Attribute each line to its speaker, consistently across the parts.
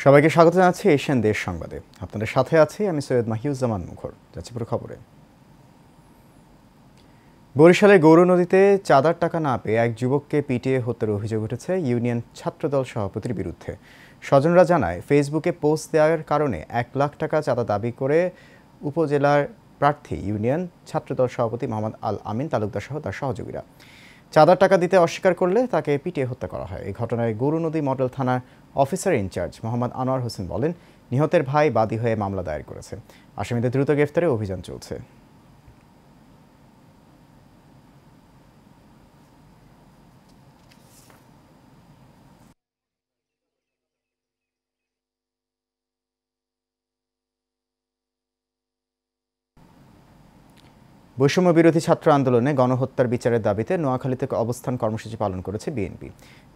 Speaker 1: সবাইকে স্বাগত জানাচ্ছি এশিয়ান দেশ সংবাদে। আপনাদের সাথে আছি আমি সৈয়দ মাহিউজ্জামান মুখর। যাচ্ছি পুরো খবরে। বরিশালে গৌর নদীতে চাঁদার টাকা না পেয়ে এক যুবককে পিটিয়ে হত্যার অভিযোগ উঠেছে ইউনিয়ন ছাত্রদল সভাপতির বিরুদ্ধে। স্বজনরা জানায়, ফেসবুকে পোস্ট দেওয়ার কারণে 1 লাখ টাকা চাঁদা দাবি করে উপজেলার প্রার্থী ইউনিয়ন ছাত্রদল সভাপতি মোহাম্মদ আল আমিন তালুকদার সহ তার সহযোগীরা। চাঁদার টাকা দিতে অস্বীকার করলে তাকে পিটিয়ে হত্যা করা হয়। এই ঘটনায় গৌর নদী মডেল থানার অফিসার ইনচার্জ মোহাম্মদ আনোয়ার হোসেন বলেন, নিহতের ভাই বাদী হয়ে মামলা দায়ের করেছে। আসামিদের দ্রুত গ্রেফতারে অভিযান চলছে। বৈষম্য বিরোধী ছাত্র আন্দোলনে গণহত্যার বিচারের দাবিতে নোয়াখালী থেকে অবস্থান কর্মসূচি পালন করেছে বিএনপি।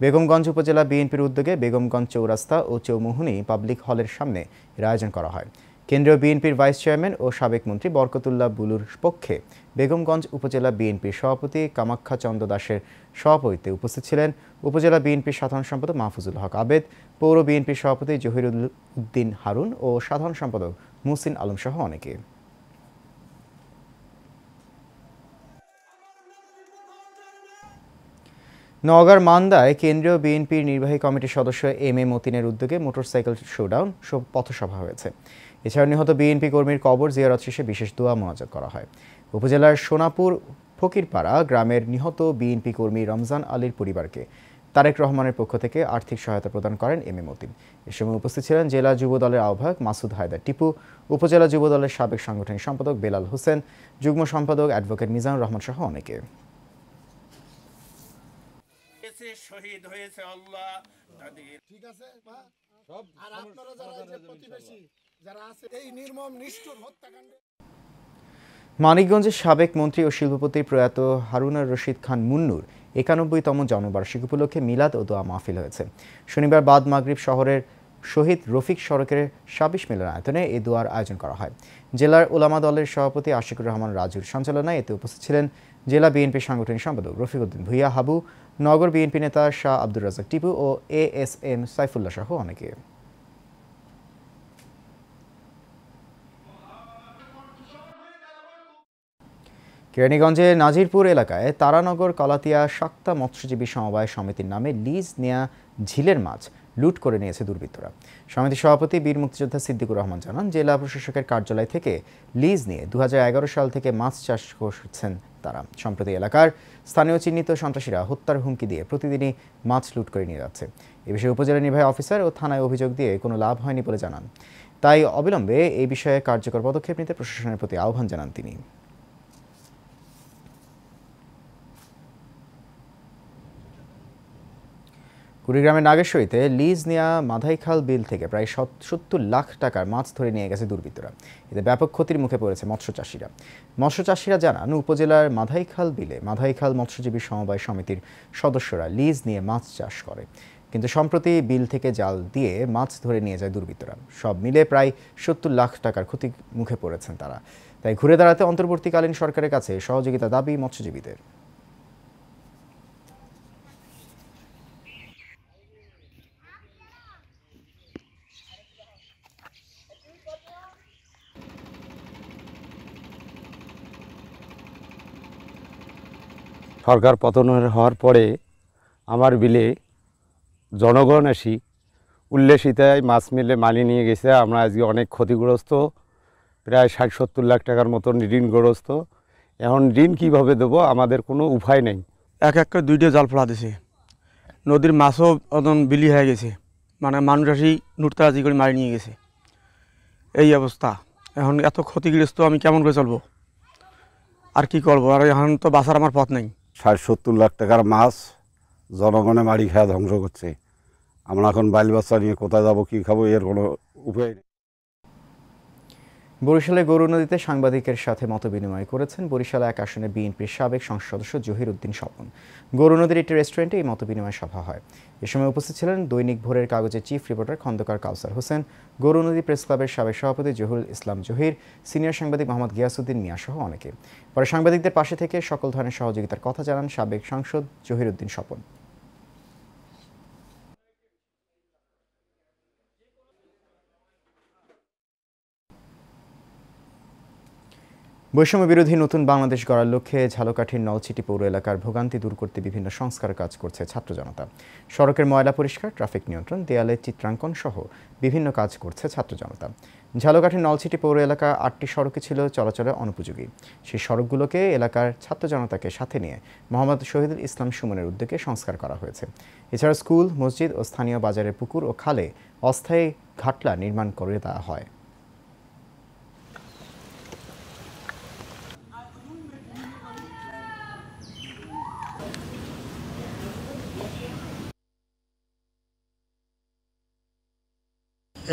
Speaker 1: বেগমগঞ্জ উপজেলা বিএনপির উদ্যোগে বেগমগঞ্জ চৌরাস্তা ও চৌমুহনী পাবলিক হলের সামনে এর আয়োজন করা হয়। কেন্দ্রীয় বিএনপির ভাইস চেয়ারম্যান ও সাবেক মন্ত্রী বরকতুল্লাহ বুলুর পক্ষে বেগমগঞ্জ উপজেলা বিএনপির সভাপতি কামাখ্যা চন্দ্র দাসের সভাপতিত্বে উপস্থিত ছিলেন উপজেলা বিএনপির সাধারণ সম্পাদক মাহফুজুল হক আবেদ, পৌর বিএনপির সভাপতি জহিরুল উদ্দিন হারুন ও সাধারণ সম্পাদক মুহসিন আলম সহ অনেকে। নওগাঁর মান্দায় কেন্দ্রীয় বিএনপির নির্বাহী কমিটির সদস্য এম এ মতিনের উদ্যোগে মোটরসাইকেল শোডাউন পথসভা হয়েছে। এছাড়া নিহত বিএনপি কর্মীর কবর জিয়ারত শেষে বিশেষ দোয়া মোনাজাত করা হয়। উপজেলার সোনাপুর ফকিরপাড়া গ্রামের নিহত বিএনপি কর্মী রমজান আলীর পরিবারকে তারেক রহমানের পক্ষ থেকে আর্থিক সহায়তা প্রদান করেন এম এ মতিন। এ সময় উপস্থিত ছিলেন জেলা যুব দলের আহ্বায়ক মাসুদ হায়দার টিপু, উপজেলা যুব দলের সাবেক সাংগঠনিক সম্পাদক বেলাল হোসেন, যুগ্ম সম্পাদক অ্যাডভোকেট মিজানুর রহমান সহ অনেকে।
Speaker 2: শহীদ হয়েছে আল্লাহ তাদের।
Speaker 3: ঠিক আছে সব আর আপনারা যারা প্রতিবেশী যারা আছে এই নির্মম নিষ্ঠুর হত্যাকাণ্ডে।
Speaker 1: মানিকগঞ্জের সাবেক মন্ত্রী ও শিল্পপতি প্রয়াত হারুনার রশিদ খান মুন্নুর 91তম জন্মবার্ষিকী উপলক্ষে মিলাদ ও দোয়া মাহফিল হয়েছে। শনিবার বাদ মাগরিব শহরের শহীদ রফিক সড়কের ২৬ মিলনায়তনে এই দোয়ার আয়োজন করা হয়। জেলার ওলামা দলের সভাপতি আশিকুর রহমান রাজুর সঞ্চালনায় এতে উপস্থিত ছিলেন জেলা বিএনপির সাংগঠনিক সম্পাদক রফিক উদ্দিন ভুইয়া হাবু, নগর বিএনপি নেতা শাহ আব্দুর রাজাক টিপু ও ASM সাইফুল্লাহ সহ অনেকে। কেরানীগঞ্জে নাজিরপুর এলাকায় তারানগর কলাতিয়া শাক্তা মৎস্যজীবী সমবায় সমিতির নামে লিজ নেয়া ঝিলের মাছ লুট করে নিয়েছে দুর্বৃত্তরা। সমিতির সভাপতি বীর মুক্তিযোদ্ধা সিদ্দিকুর রহমান জানান, জেলা প্রশাসকের কার্যালয় থেকে লিজ নিয়ে 2011 সাল থেকে মাছ চাষ করছেন তারা। সম্প্রতি এলাকার স্থানীয় চিহ্নিত সন্ত্রাসীরা হত্যার হুমকি দিয়ে প্রতিদিনই মাছ লুট করে নিয়ে যাচ্ছে। এ বিষয়ে উপজেলা নির্বাহী অফিসার ও থানায় অভিযোগ দিয়ে কোনো লাভ হয়নি বলে জানান। তাই অবিলম্বে এই বিষয়ে কার্যকর পদক্ষেপ নিতে প্রশাসনের প্রতি আহ্বান জানান তিনি। কুড়িগ্রামের নাগেশ্বরীতে লিজ নেয়া মাধাইখাল বিল থেকে প্রায় 70 লাখ টাকার মাছ ধরে নিয়ে গেছে দুর্বৃত্তরা। এতে ব্যাপক ক্ষতির মুখে পড়েছে মৎস্যচাষীরা জানান, উপজেলার মাধাইখাল বিলে মাধাইখাল মৎস্যজীবী সমবায় সমিতির সদস্যরা লিজ নিয়ে মাছ চাষ করে, কিন্তু সম্প্রতি বিল থেকে জাল দিয়ে মাছ ধরে নিয়ে যায় দুর্বৃত্তরা। সব মিলে প্রায় 70 লাখ টাকার ক্ষতির মুখে পড়েছেন তারা। তাই ঘুরে দাঁড়াতে অন্তর্বর্তীকালীন সরকারের কাছে সহযোগিতা দাবি মৎস্যজীবীদের।
Speaker 4: সরকার পতন হওয়ার পরে আমার বিলে জনগণ আসি উল্লেসিতায় মাছ মিলে মালি নিয়ে গেছে। আমরা আজকে অনেক ক্ষতিগ্রস্ত, প্রায় 60-70 লাখ টাকার মতন ঋণগ্রস্ত। এখন ঋণ কীভাবে দেবো, আমাদের কোনো উপায় নেই।
Speaker 5: এক করে 2টা জাল ফেলা দিছে, নদীর মাছও বিলি হয়ে গেছে, মানে মানুষ আসি নুটতারাজি করে মারি নিয়ে গেছে। এই অবস্থা, এখন এত ক্ষতিগ্রস্ত আমি কেমন করে চলবো, আর কি করবো, আর এখন তো বাঁচার আমার পথ নেই।
Speaker 6: 60-70 লাখ টাকার মাছ জনগণে মারি খাওয়া ধ্বংস করছে। আমরা এখন বাইল বাচ্চা নিয়ে কোথায় যাবো, কী খাবো, এর কোনো উপায় নেই।
Speaker 1: বরিশালে গৌর নদীতে সাংবাদিকের সাথে মতবিনিময় করেছেন বরিশাল 1 আসনের বিএনপির সাবেক সংসদ সদস্য জহির উদ্দিন স্বপন। গৌর নদীর একটি রেস্টুরেন্টে এই মতবিনিময় সভা হয়। এ সময় উপস্থিত ছিলেন দৈনিক ভোরের কাগজের চিফ রিপোর্টার খন্দকার কাউসার হোসেন, গৌর নদী প্রেস ক্লাবের সাবেক সভাপতি জহুরুল ইসলাম জহির, সিনিয়র সাংবাদিক মোহাম্মদ গিয়াসউদ্দিন মিয়া সহ অনেকে। পরে সাংবাদিকদের পাশে থেকে সকল ধরনের সহযোগিতার কথা জানান সাবেক সাংসদ জহির উদ্দিন স্বপন। বৈষম্য বিরোধী নতুন বাংলাদেশ গড়ার লক্ষ্যে ঝালকাঠির নলছিটি পৌর এলাকার ভোগান্তি দূর করতে বিভিন্ন সংস্কার কাজ করছে ছাত্র জনতা। সড়কের ময়লা পরিষ্কার, ট্রাফিক নিয়ন্ত্রণ, দেয়ালে চিত্রাঙ্কন সহ বিভিন্ন কাজ করছে ছাত্র জনতা। ঝালকাঠির নলছিটি পৌর এলাকা 8টি সড়কে ছিল চলাচলে অনুপযোগী। সেই সড়কগুলোকে এলাকার ছাত্র জনতাকে সাথে নিয়ে মোহাম্মদ শহীদুল ইসলাম সুমনের উদ্যোগে সংস্কার করা হয়েছে। এছাড়া স্কুল, মসজিদ ও স্থানীয় বাজারের পুকুর ও খালে অস্থায়ী ঘাটলা নির্মাণ করে দেওয়া হয়।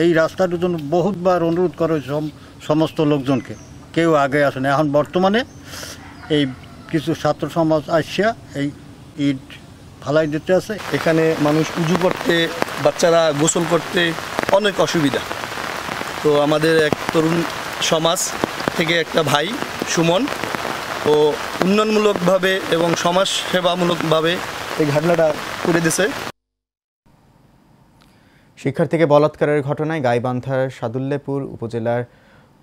Speaker 7: এই রাস্তাটার জন্য বহুতবার অনুরোধ করে সমস্ত লোকজনকে, কেউ আগে আসে না। এখন বর্তমানে এই কিছু ছাত্র সমাজ আসিয়া এই ইট ফালাই দিতে আছে।
Speaker 8: এখানে মানুষ উজু করতে, বাচ্চারা গোসল করতে অনেক অসুবিধা। তো আমাদের এক তরুণ সমাজ থেকে একটা ভাই সুমন ও উন্নয়নমূলকভাবে এবং সমাজ সেবামূলকভাবে এই ঘটনাটা করে দিয়েছে।
Speaker 1: শিক্ষার্থীকে বলাৎকারের ঘটনায় গাইবান্ধার সাদুল্যপুর উপজেলার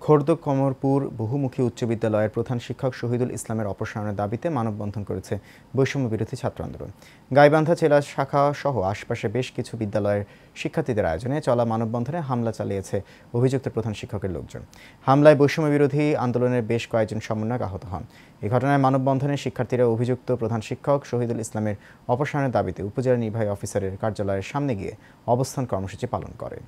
Speaker 1: খোর্দকমরপুর বহুমুখী উচ্চ বিদ্যালয়ের প্রধান শিক্ষক শহীদুল ইসলামের অপসারণের দাবিতে মানববন্ধন করেছে বৈষম্য বিরোধী ছাত্র আন্দোলন। গাইবান্ধা জেলা শাখা সহ আশপাশে বেশ কিছু বিদ্যালয়ের শিক্ষার্থীদের আয়োজনে চলা মানববন্ধনে হামলা চালিয়েছে অভিযুক্ত প্রধান শিক্ষকের লোকজন। হামলায় বৈষম্য বিরোধী আন্দোলনের বেশ কয়েকজন সমন্বয়ক আহত হন। এই ঘটনায় মানববন্ধনে শিক্ষার্থীরা অভিযুক্ত প্রধান শিক্ষক শহীদুল ইসলামের অপসারণের দাবিতে উপজেলা নির্বাহী অফিসারের কার্যালয়ের সামনে গিয়ে অবস্থান কর্মসূচি পালন করে।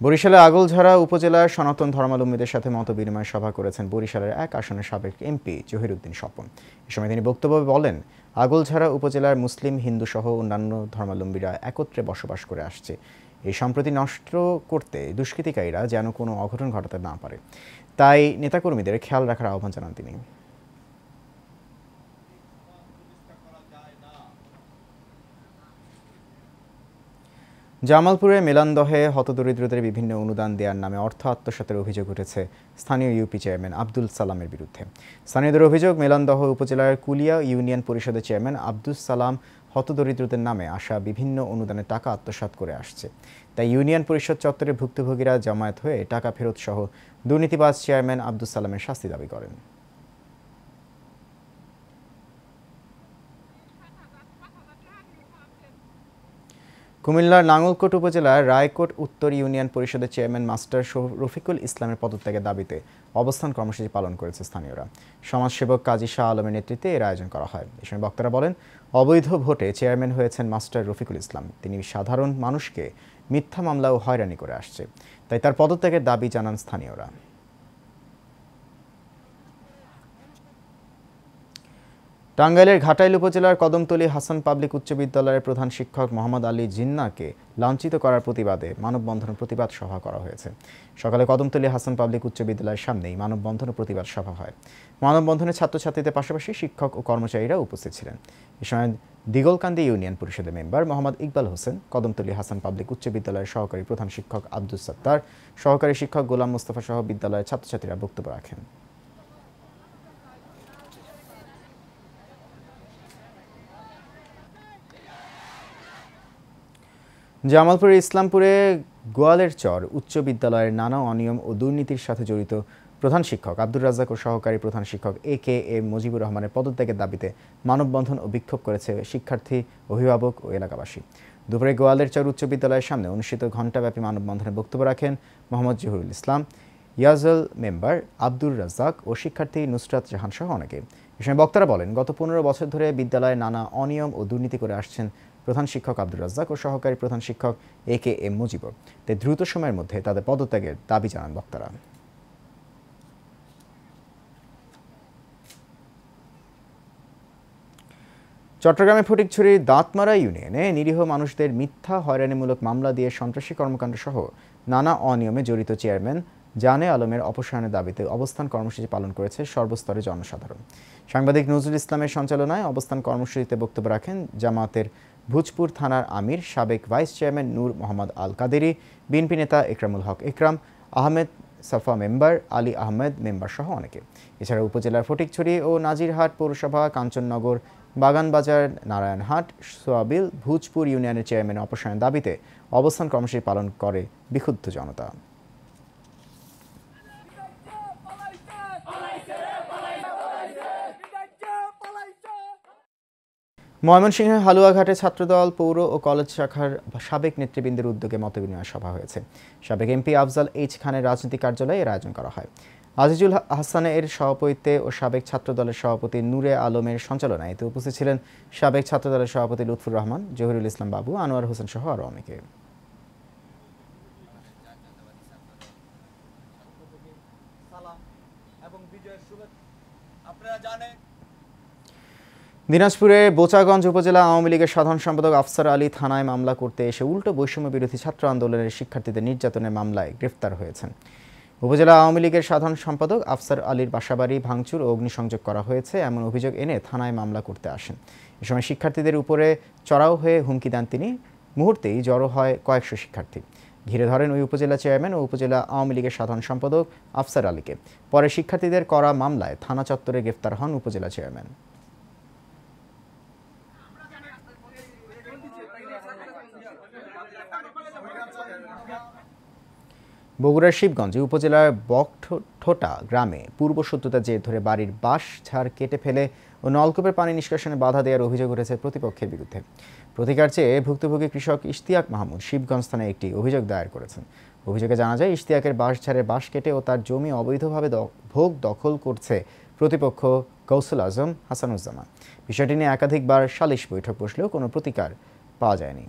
Speaker 1: বরিশালের আগলঝাড়া উপজেলার সনাতন ধর্মাবলম্বীদের সাথে মতবিনিময় সভা করেছেন বরিশালের এক আসনের সাবেক এমপি জহিরুদ্দিন স্বপন। এ সময় তিনি বক্তব্য বলেন, আগলঝাড়া উপজেলার মুসলিম, হিন্দু সহ অন্যান্য ধর্মাবলম্বীরা একত্রে বসবাস করে আসছে। এই সম্প্রতি নষ্ট করতে দুষ্কৃতিকারীরা যেন কোনো অঘটন ঘটাতে না পারে, তাই নেতাকর্মীদের খেয়াল রাখার আহ্বান জানান তিনি। জামালপুরে মেলান্দহে হতদরিদ্রদের বিভিন্ন অনুদান দেওয়ার নামে অর্থ আত্মসাতের অভিযোগ উঠেছে স্থানীয় ইউপি চেয়ারম্যান আব্দুল সালামের বিরুদ্ধে। স্থানীয়দের অভিযোগ, মেলান্দহ উপজেলার কুলিয়া ইউনিয়ন পরিষদের চেয়ারম্যান আব্দুল সালাম হতদরিদ্রদের নামে আসা বিভিন্ন অনুদানের টাকা আত্মসাৎ করে আসছে। তাই ইউনিয়ন পরিষদ চত্বরে ভুক্তভোগীরা জমায়েত হয়ে টাকা ফেরত সহ দুর্নীতিবাজ চেয়ারম্যান আব্দুল সালামের শাস্তি দাবি করেন। কুমিল্লার নাঙ্গলকোট উপজেলার রায়কোট উত্তর ইউনিয়ন পরিষদের চেয়ারম্যান মাস্টার রফিকুল ইসলামের পদত্যাগের দাবিতে অবস্থান কর্মসূচি পালন করেছে স্থানীয়রা। সমাজসেবক কাজী শাহ আলমের নেতৃত্বে এর আয়োজন করা হয়। এ সময় বক্তারা বলেন, অবৈধ ভোটে চেয়ারম্যান হয়েছেন মাস্টার রফিকুল ইসলাম। তিনি সাধারণ মানুষকে মিথ্যা মামলা ও হয়রানি করে আসছে, তাই তার পদত্যাগের দাবি জানান স্থানীয়রা। টাঙ্গাইলের ঘাটাইল উপজেলার কদমতলী হাসান পাবলিক উচ্চ বিদ্যালয়ের প্রধান শিক্ষক মোহাম্মদ আলী জিন্নাকে লাঞ্ছিত করার প্রতিবাদে মানববন্ধন প্রতিবাদ সভা করা হয়েছে। সকালে কদমতলী হাসান পাবলিক উচ্চ বিদ্যালয়ের সামনেই মানববন্ধন ও প্রতিবাদ সভা হয়। মানববন্ধনে ছাত্রছাত্রীদের পাশাপাশি শিক্ষক ও কর্মচারীরা উপস্থিত ছিলেন। এ সময় দিগলকান্দি ইউনিয়ন পরিষদের মেম্বার মোহাম্মদ ইকবাল হোসেন, কদমতলী হাসান পাবলিক উচ্চ বিদ্যালয়ের সহকারী প্রধান শিক্ষক আব্দুস সাত্তার, সহকারী শিক্ষক গোলাম মোস্তফা সহ বিদ্যালয়ের ছাত্রছাত্রীরা বক্তব্য রাখেন। জামালপুরের ইসলামপুরে গোয়ালের চর উচ্চ বিদ্যালয়ের নানা অনিয়ম ও দুর্নীতির সাথে জড়িত প্রধান শিক্ষক আব্দুর রাজ্জাক ও সহকারী প্রধান শিক্ষক এ মুজিবুর রহমানের পদত্যাগের দাবিতে মানববন্ধন ও বিক্ষোভ করেছে শিক্ষার্থী, অভিভাবক ও এলাকাবাসী। দুপুরে গোয়ালের চর উচ্চ বিদ্যালয়ের সামনে অনুষ্ঠিত ঘণ্টাব্যাপী মানববন্ধনে বক্তব্য রাখেন মোহাম্মদ জহিরুল ইসলাম, ইয়াজল মেম্বার আব্দুর রাজ্জাক ও শিক্ষার্থী নুসরাত জাহান সহ অনেকে। এ সময় বক্তারা বলেন, গত 15 বছর ধরে বিদ্যালয়ে নানা অনিয়ম ও দুর্নীতি করে আসছেন প্রধান শিক্ষক আব্দুর রাজ্জাক ও সহকারী প্রধান শিক্ষক এ মুজিবুর। তাই দ্রুত সময়ের মধ্যে তাদের পদত্যাগের দাবি জানান বক্তারা। চট্টগ্রামের ফটিকছড়ির দাঁতমারা ইউনিয়নে নিরীহ মানুষদের মিথ্যা হয়রানিমূলক মামলা দিয়ে সন্ত্রাসী কর্মকাণ্ড সহ নানা অনিয়মে জড়িত চেয়ারম্যান জানে আলমের অপসারণের দাবিতে অবস্থান কর্মসূচি পালন করেছে সর্বস্তরের জনসাধারণ। সাংবাদিক নজরুল ইসলামের সঞ্চালনায় অবস্থান কর্মসূচিতে বক্তব্য রাখেন জামায়াতের ভূজপুর থানার আমির, সাবেক ভাইস চেয়ারম্যান নূর মোহাম্মদ আল কাদেরি, বিএনপি নেতা একরামুল হক একরাম, আহমেদ সাফা মেম্বার, আলী আহমেদ মেম্বার সহ অনেকে। এছাড়া উপজেলার ফটিকছড়ি ও নাজিরহাট পৌরসভা, কাঞ্চননগর, বাগানবাজার, নারায়ণহাট, সোয়াবিল, ভুজপুর ইউনিয়নের চেয়ারম্যান অপসারণের দাবিতে অবস্থান কর্মসূচি পালন করে বিক্ষুব্ধ জনতা। ময়মনসিংহের হালুয়াঘাটে ছাত্রদল, পৌর ও কলেজ শাখার সাবেক নেতৃবৃন্দের উদ্যোগে মতবিনিময় সভা হয়েছে। সাবেক এমপি আফজাল এইচ খানের রাজনৈতিক কার্যালয়ে এর আয়োজন করা হয়। আজিজুল হাসানের সভাপতিত্বে ও সাবেক ছাত্রদলের সভাপতি নূরে আলমের সঞ্চালনায় এতে উপস্থিত ছিলেন সাবেক ছাত্রদলের সভাপতি লুৎফুর রহমান, জহিরুল ইসলাম বাবু, আনোয়ার হোসেন সহ আরও অনেকে। দিনাজপুরে বোচাগঞ্জ উপজেলা আওয়ামী লীগের সাধারণ সম্পাদক আফসার আলী থানায় মামলা করতে এসে উল্টো বৈষম্য বিরোধী ছাত্র আন্দোলনের শিক্ষার্থীদের নির্যাতনের মামলায় গ্রেফতার হয়েছেন। উপজেলা আওয়ামী লীগের সাধারণ সম্পাদক আফসার আলীর বাসাবাড়ি ভাঙচুর ও অগ্নিসংযোগ করা হয়েছে এমন অভিযোগ এনে থানায় মামলা করতে আসেন। এ সময় শিক্ষার্থীদের উপরে চড়াও হয়ে হুমকি দেন তিনি। মুহূর্তেই জড়ো হয় কয়েকশো শিক্ষার্থী। ঘিরে ধরেন ওই উপজেলা চেয়ারম্যান ও উপজেলা আওয়ামী লীগের সাধারণ সম্পাদক আফসার আলীকে। পরে শিক্ষার্থীদের করা মামলায় থানা চত্বরে গ্রেফতার হন উপজেলা চেয়ারম্যান। বগুড়ার শিবগঞ্জে উপজেলার বকঠোটা গ্রামে পূর্ব শত্রুতার জের ধরে বাড়ির বাঁশ ঝাড় কেটে ফেলে ও নলকূপের পানি নিষ্কাশনে বাধা দেওয়ার অভিযোগ উঠেছে প্রতিপক্ষের বিরুদ্ধে। প্রতিকার চেয়ে ভুক্তভোগী কৃষক ইশতিয়াক মাহমুদ শিবগঞ্জ থানায় একটি অভিযোগ দায়ের করেছেন। অভিযোগে জানা যায়, ইশতিয়াকের বাঁশঝাড়ের বাঁশ কেটে ও তার জমি অবৈধভাবে ভোগ দখল করছে প্রতিপক্ষ গৌসুল আজম হাসানুজ্জামান। বিষয়টি নিয়ে একাধিকবার সালিশ বৈঠক বসলেও কোনো প্রতিকার পাওয়া যায়নি।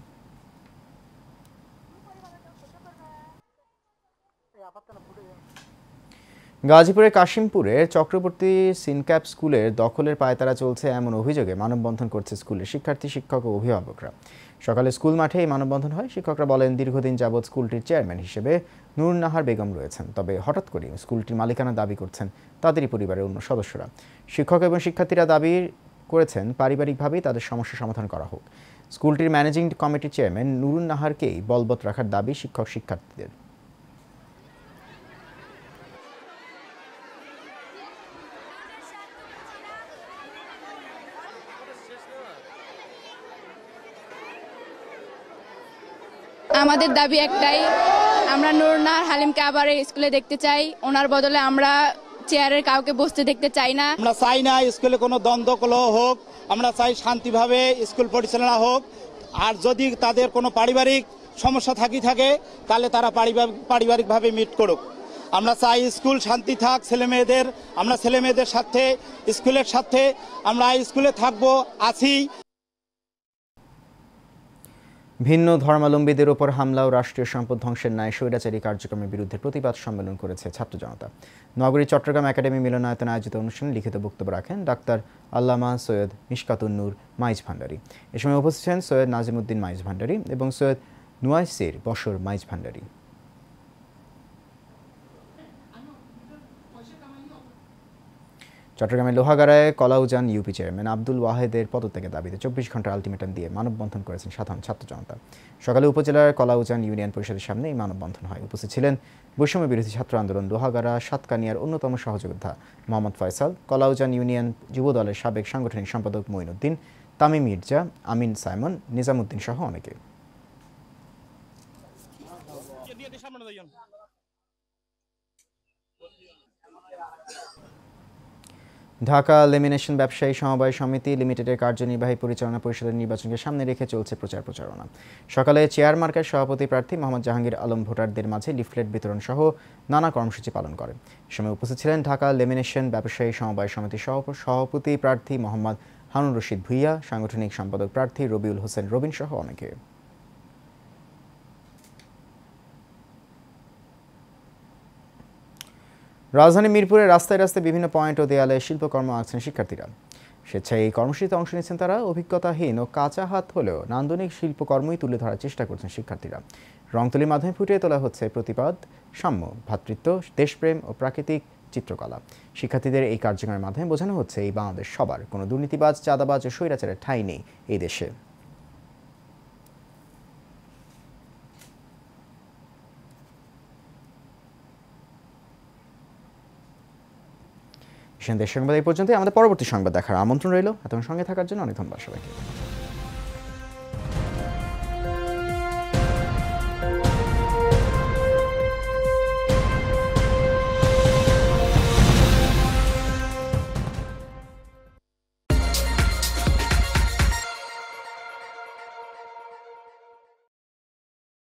Speaker 1: গাজীপুরের কাশিমপুরের চক্রবর্তী সিনক্যাপ স্কুলের দখলের পায়তারা চলছে এমন অভিযোগে মানববন্ধন করছে স্কুলের শিক্ষার্থী, শিক্ষক ও অভিভাবকরা। সকালে স্কুল মাঠে এই মানববন্ধন হয়। শিক্ষকরা বলেন, দীর্ঘদিন যাবৎ স্কুলটির চেয়ারম্যান হিসেবে নুরুন নাহার বেগম রয়েছেন, তবে হঠাৎ করে স্কুলটির মালিকানা দাবি করছেন তাদেরই পরিবারের অন্য সদস্যরা। শিক্ষক এবং শিক্ষার্থীরা দাবি করেছেন পারিবারিকভাবেই তাদের সমস্যা সমাধান করা হোক। স্কুলটির ম্যানেজিং কমিটির চেয়ারম্যান নুরুন নাহারকেই বলবৎ রাখার দাবি শিক্ষক শিক্ষার্থীদের।
Speaker 9: আমাদের দাবি একটাই, আমরা নুরুন নাহার হালিমকে আবার স্কুলে দেখতে চাই। ওনার বদলে আমরা চেয়ারের কাউকে বসতে দেখতে চাই না।
Speaker 10: আমরা চাই না স্কুলে কোনো দ্বন্দ্ব কলহ হোক, আমরা চাই শান্তিভাবে স্কুল পরিচালনা হোক। আর যদি তাদের কোনো পারিবারিক সমস্যা থাকে তাহলে তারা পারিবারিকভাবে মিট করুক। আমরা চাই স্কুল শান্তি থাক, ছেলেমেয়েদের, আমরা ছেলেমেয়েদের সাথে স্কুলের সাথে আমরা স্কুলে থাকবো, আছি।
Speaker 1: ভিন্ন ধর্মাবলম্বীদের ওপর হামলা ও রাষ্ট্রীয় সম্পদ ধ্বংসের ন্যায় স্বৈরাচারী কার্যক্রমের বিরুদ্ধে প্রতিবাদ সম্মেলন করেছে ছাত্র জনতা। নগরী চট্টগ্রাম একাডেমি মিলনায়তনে আয়োজিত অনুষ্ঠানে লিখিত বক্তব্য রাখেন ডাক্তার আল্লামা সৈয়দ মিশকাতুন নূর মাইজ ভান্ডারী। এ সময় উপস্থিত ছিলেন সৈয়দ নাজিমুদ্দিন মাইজ ভান্ডারী এবং সৈয়দ নুয়াইসির বশর মাইজ ভান্ডারী। চট্টগ্রামের লোহাগাড়ায় কলাউজান ইউপি চেয়ারম্যান আব্দুল ওয়াহেদের পদত্যাগের দাবিতে 24 ঘন্টার আলটিমেটাম দিয়ে মানববন্ধন করেছেন সাধারণ ছাত্র জনতা। সকালে উপজেলার কলাউজান ইউনিয়ন পরিষদের সামনে এই মানববন্ধন হয়। উপস্থিত ছিলেন বৈষম্য বিরোধী ছাত্র আন্দোলন লোহাগাড়া সাতকানিয়ার অন্যতম সহযোদ্ধা মোহাম্মদ ফয়সাল, কলাউজান ইউনিয়ন যুব দলের সাবেক সাংগঠনিক সম্পাদক মঈনুদ্দিন, তামিম মির্জা, আমিন সাইমন, নিজামুদ্দিন সহ অনেকে। ঢাকা লেমিনেশন ব্যবসায়ী সমবায় সমিতি লিমিটেডের কার্যনির্বাহী পরিচালনা পরিষদের নির্বাচনকে সামনে রেখে চলছে প্রচারণা। সকালে চেয়ার মার্কার সভাপতি প্রার্থী মোহাম্মদ জাহাঙ্গীর আলম ভোটারদের মাঝে লিফলেট বিতরণ সহ নানা কর্মসূচি পালন করেন। এ সময় উপস্থিত ছিলেন ঢাকা লেমিনেশন ব্যবসায়ী সমবায় সমিতির সভাপতি প্রার্থী মোহাম্মদ হারুন রশিদ ভুইয়া, সাংগঠনিক সম্পাদক প্রার্থী রবিউল হোসেন রবিন সহ অনেকে। রাজধানী মিরপুরে রাস্তায় রাস্তায় বিভিন্ন পয়েন্ট ও দেয়ালে শিল্পকর্ম আঁকছেন শিক্ষার্থীরা। স্বেচ্ছায় এই কর্মসূচিতে অংশ নিচ্ছেন তারা। অভিজ্ঞতাহীন ও কাঁচা হাত হলেও নান্দনিক শিল্পকর্মই তুলে ধরার চেষ্টা করছেন শিক্ষার্থীরা। রংতুলির মাধ্যমে ফুটিয়ে তোলা হচ্ছে প্রতিবাদ, সাম্য, ভ্রাতৃত্ব, দেশপ্রেম ও প্রাকৃতিক চিত্রকলা। শিক্ষার্থীদের এই কার্যক্রমের মাধ্যমে বোঝানো হচ্ছে এই বাংলাদেশ সবার, কোনো দুর্নীতিবাজ, চাঁদাবাজ ও স্বৈরাচারের ঠাঁই নেই এই দেশে। দেশ সংবাদ এই পর্যন্তই। আমাদের পরবর্তী সংবাদ দেখার আমন্ত্রণ রইল। এতক্ষণ সঙ্গে থাকার জন্য অনেক ধন্যবাদ সবাইকে।